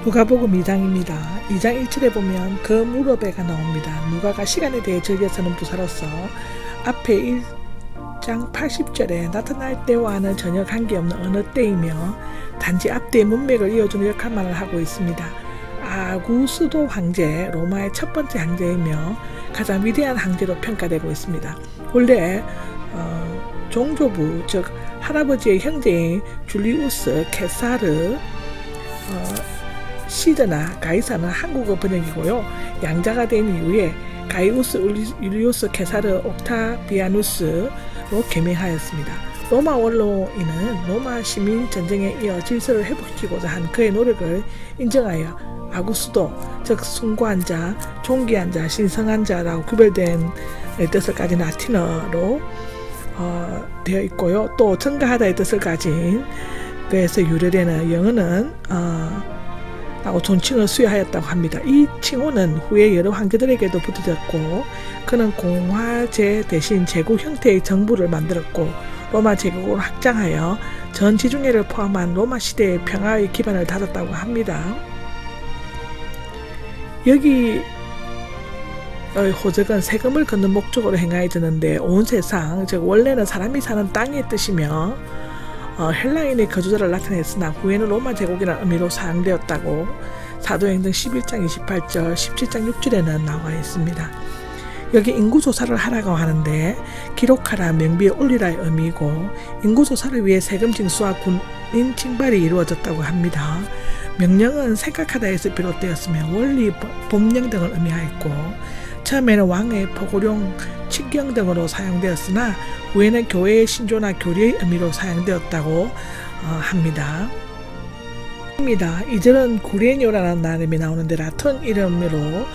누가복음 2장입니다. 2장 1절에 보면 그 무렵에가 나옵니다. 누가가 시간에 대해 즐겨 쓰는 부사로서 앞에 1장 80절에 나타날 때와는 전혀 관계없는 어느 때이며 단지 앞뒤의 문맥을 이어주는 역할만을 하고 있습니다. 아구스도 황제, 로마의 첫 번째 황제이며 가장 위대한 황제로 평가되고 있습니다. 원래 종조부, 즉 할아버지의 형제인 줄리우스 케사르 시저나 가이사는 한국어 번역이고요. 양자가 된 이후에 가이우스 율리우스 케사르 옥타비아누스로 개명하였습니다. 로마 원로인은 로마 시민 전쟁에 이어 질서를 회복시키고자 한 그의 노력을 인정하여 아구스도, 즉 숭고한 자, 존귀한 자, 신성한 자라고 구별된 뜻을 가진 라틴어로 되어 있고요. 또 증가하다의 뜻을 가진 그에서 유래되는 영어는 라고 존칭을 수여하였다고 합니다. 이 칭호는 후에 여러 황제들에게도 붙어졌고 그는 공화제 대신 제국 형태의 정부를 만들었고 로마 제국으로 확장하여 전 지중해를 포함한 로마 시대의 평화의 기반을 다졌다고 합니다. 여기 호적은 세금을 걷는 목적으로 행하여졌는데 온 세상, 즉 원래는 사람이 사는 땅의 뜻이며 헬라인의 거주자를 나타냈으나 후에는 로마 제국이라는 의미로 사용되었다고 사도행전 11장 28절, 17장 6절에는 나와 있습니다. 여기 인구조사를 하라고 하는데 기록하라, 명비에 올리라의 의미이고 인구조사를 위해 세금 징수와 군인 징발이 이루어졌다고 합니다. 명령은 생각하다에서 비롯되었으며 원리, 법령 등을 의미하였고 처음에는 왕의 포고령, 칙경 등으로 사용되었으나 후에는 교회의 신조나 교리의 의미로 사용되었다고 합니다. 2절은 구레뇨라는 나름이 나오는데 라틴 이름으로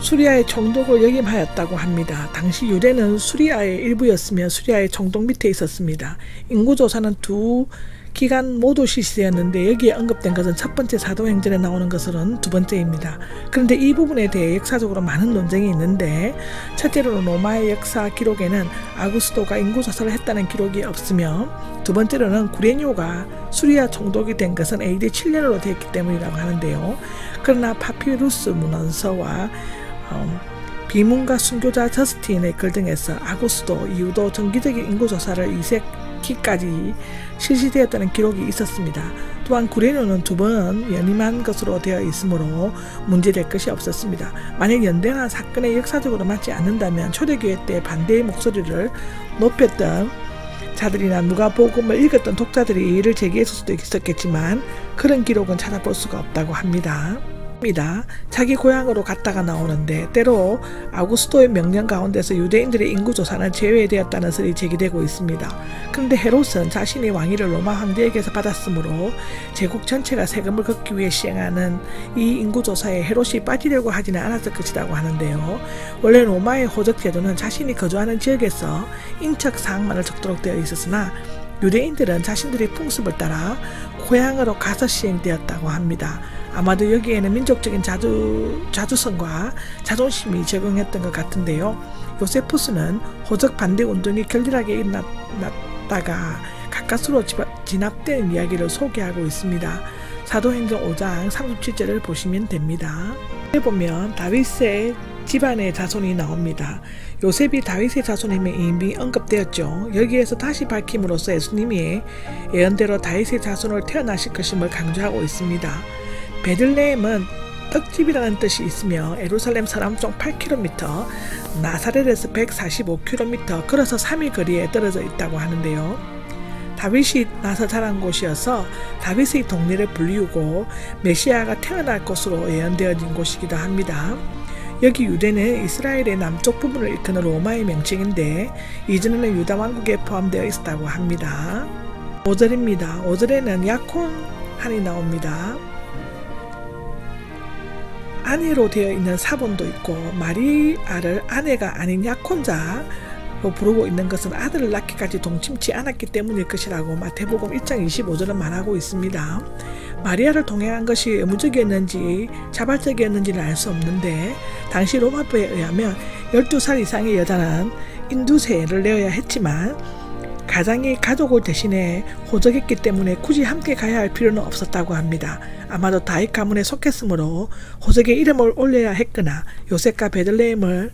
수리아의 총독을 역임하였다고 합니다. 당시 유대는 수리아의 일부였으며 수리아의 총독 밑에 있었습니다. 인구조사는 두 기간 모두 실시되었는데 여기에 언급된 것은 첫 번째 사도행전에 나오는 것은 두 번째입니다. 그런데 이 부분에 대해 역사적으로 많은 논쟁이 있는데 첫째로는 로마의 역사 기록에는 아구스도가 인구조사를 했다는 기록이 없으며 두 번째로는 구레뇨가 수리아 총독이 된 것은 AD 7년으로 되었기 때문이라고 하는데요. 그러나 파피루스 문헌서와 비문가 순교자 저스틴의 글 등에서 아구스도 이후도 정기적인 인구조사를 2세기까지 실시되었다는 기록이 있었습니다. 또한 구레뇨는 두 번 연임한 것으로 되어 있으므로 문제될 것이 없었습니다. 만약 연대나 사건에 역사적으로 맞지 않는다면 초대교회 때 반대의 목소리를 높였던 자들이나 누가복음을 읽었던 독자들이 이를 제기했을 수도 있었겠지만 그런 기록은 찾아볼 수가 없다고 합니다. 자기 고향으로 갔다가 나오는데 때로 아구스도의 명령 가운데서 유대인들의 인구조사는 제외되었다는 설이 제기되고 있습니다. 그런데 헤롯은 자신의 왕위를 로마 황제에게서 받았으므로 제국 전체가 세금을 걷기 위해 시행하는 이 인구조사에 헤롯이 빠지려고 하지는 않았을 것이라고 하는데요. 원래 로마의 호적 제도는 자신이 거주하는 지역에서 인적 사항만을 적도록 되어 있었으나 유대인들은 자신들의 풍습을 따라 고향으로 가서 시행되었다고 합니다. 아마도 여기에는 민족적인 자주성과 자존심이 적용했던 것 같은데요. 요세푸스는 호적 반대 운동이 결렬하게 일어났다가 가까스로 진압된 이야기를 소개하고 있습니다. 사도행전 5장 37절을 보시면 됩니다. 여기 보면 다윗의 집안의 자손이 나옵니다. 요셉이 다윗의 자손임에 이미 언급되었죠. 여기에서 다시 밝힘으로써 예수님이 예언대로 다윗의 자손을 태어나실 것임을 강조하고 있습니다. 베들레헴은 떡집이라는 뜻이 있으며 예루살렘 서남쪽 8km, 나사렛에서 145km 걸어서 3일 거리에 떨어져 있다고 하는데요. 다윗이 나서 자란 곳이어서 다윗의 동네를 불리우고 메시아가 태어날 것으로 예언되어진 곳이기도 합니다. 여기 유대는 이스라엘의 남쪽 부분을 일컫는 로마의 명칭인데 이전에는 유다 왕국에 포함되어 있었다고 합니다. 5절입니다. 5절에는 야콘한이 나옵니다. 아내로 되어 있는 사본도 있고 마리아를 아내가 아닌 약혼자로 부르고 있는 것은 아들을 낳기까지 동침치 않았기 때문일 것이라고 마태복음 1장 25절은 말하고 있습니다. 마리아를 동행한 것이 의무적이었는지 자발적이었는지는 알 수 없는데 당시 로마법에 의하면 12살 이상의 여자는 인두세를 내어야 했지만 가장이 가족을 대신해 호적했기 때문에 굳이 함께 가야 할 필요는 없었다고 합니다. 아마도 다윗 가문에 속했으므로 호적에 이름을 올려야 했거나 요셉과 베들레헴을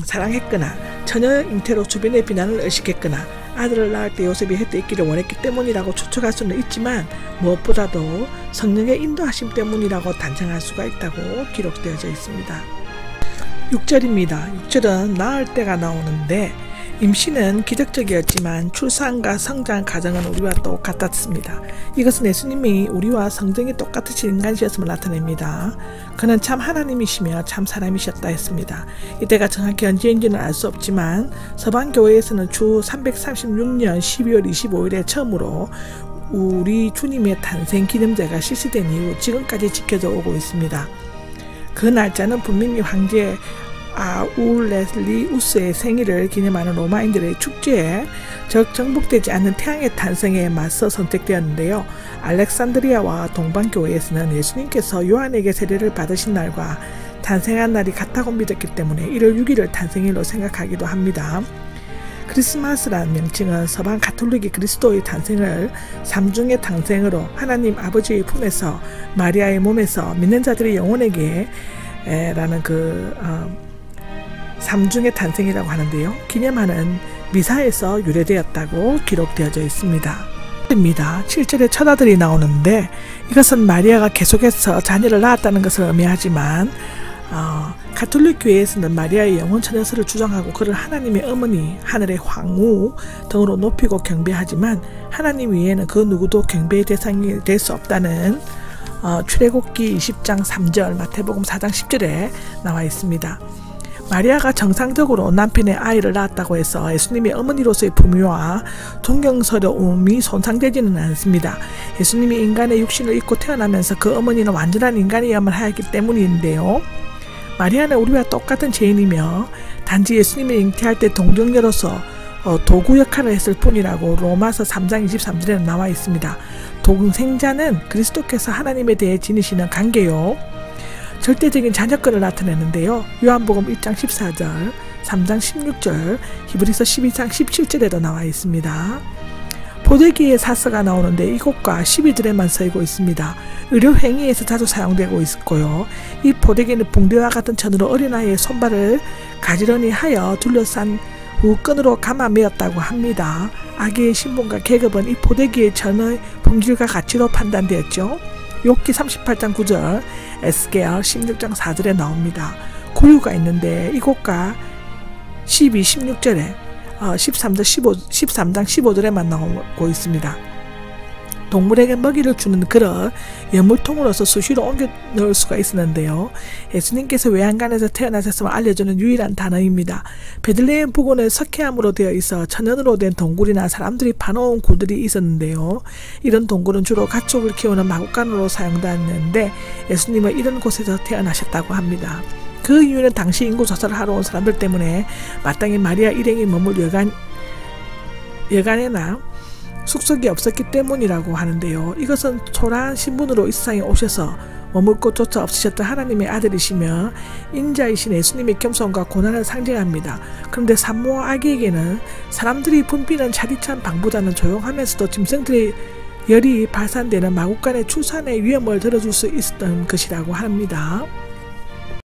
사랑했거나 처녀 잉태로 주변의 비난을 의식했거나 아들을 낳을 때 요셉이 혜택 있기를 원했기 때문이라고 추측할 수는 있지만 무엇보다도 성령의 인도하심 때문이라고 단정할 수가 있다고 기록되어져 있습니다. 6절입니다. 6절은 낳을 때가 나오는데 임신은 기적적이었지만 출산과 성장 과정은 우리와 똑같았습니다. 이것은 예수님이 우리와 성정이 똑같으신 인간이셨음을 나타냅니다. 그는 참 하나님이시며 참 사람이셨다 했습니다. 이때가 정확히 언제인지는 알 수 없지만 서방교회에서는 주 336년 12월 25일에 처음으로 우리 주님의 탄생 기념제가 실시된 이후 지금까지 지켜져 오고 있습니다. 그 날짜는 분명히 황제 아울레리우스의 생일을 기념하는 로마인들의 축제에 즉 정복되지 않는 태양의 탄생에 맞서 선택되었는데요. 알렉산드리아와 동방교회에서는 예수님께서 요한에게 세례를 받으신 날과 탄생한 날이 같다고 믿었기 때문에 1월 6일을 탄생일로 생각하기도 합니다. 크리스마스라는 명칭은 서방 가톨릭이 그리스도의 탄생을 삼중의 탄생으로 하나님 아버지의 품에서 마리아의 몸에서 믿는 자들의 영혼에게 라는 삼중의 탄생이라고 하는데요. 기념하는 미사에서 유래되었다고 기록되어져 있습니다. 7절에 첫 아들이 나오는데 이것은 마리아가 계속해서 자녀를 낳았다는 것을 의미하지만 가톨릭 교회에서는 마리아의 영혼 처녀서를 주장하고 그를 하나님의 어머니, 하늘의 황후 등으로 높이고 경배하지만 하나님 위에는 그 누구도 경배의 대상이 될 수 없다는 출애굽기 20장 3절, 마태복음 4장 10절에 나와 있습니다. 마리아가 정상적으로 남편의 아이를 낳았다고 해서 예수님의 어머니로서의 품위와 존경스러움이 손상되지는 않습니다. 예수님이 인간의 육신을 입고 태어나면서 그 어머니는 완전한 인간이어야만 하였기 때문인데요. 마리아는 우리와 똑같은 죄인이며 단지 예수님을 잉태할 때 동정녀로서 도구 역할을 했을 뿐이라고 로마서 3장 23절에 나와 있습니다. 동생자는 그리스도께서 하나님에 대해 지니시는 관계요. 절대적인 자녀권을 나타내는데요. 요한복음 1장 14절, 3장 16절, 히브리서 12장 17절에도 나와 있습니다. 포대기의 사서가 나오는데 이곳과 12절에만 쓰이고 있습니다. 의료행위에서 자주 사용되고 있고요. 이 포대기는 붕대와 같은 천으로 어린아이의 손발을 가지런히 하여 둘러싼 후 끈으로 감아 매었다고 합니다. 아기의 신분과 계급은 이 포대기의 천의 품질과 가치로 판단되었죠. 욥기 38장 9절, 에스겔 16장 4절에 나옵니다. 구유가 있는데 이곳과 16절에 13장 15절에만 나오고 있습니다. 동물에게 먹이를 주는 그릇, 예물통으로서 수시로 옮겨 넣을 수가 있었는데요. 예수님께서 외양간에서 태어나셨음을 알려주는 유일한 단어입니다. 베들레헴 부근은 석회암으로 되어 있어 천연으로 된 동굴이나 사람들이 파놓은 굴들이 있었는데요. 이런 동굴은 주로 가축을 키우는 마구간으로 사용되었는데 예수님은 이런 곳에서 태어나셨다고 합니다. 그 이유는 당시 인구 조사를 하러 온 사람들 때문에 마땅히 마리아 일행이 머물 여간에나 숙석이 없었기 때문이라고 하는데요. 이것은 초라한 신분으로 이 세상에 오셔서 머물 곳조차 없으셨던 하나님의 아들이시며 인자이신 예수님의 겸손과 고난을 상징합니다. 그런데 산모와 아기에게는 사람들이 붐비는 차디찬 방보다는 조용하면서도 짐승들의 열이 발산되는 마구간의 출산의 위험을 들어줄 수 있었던 것이라고 합니다.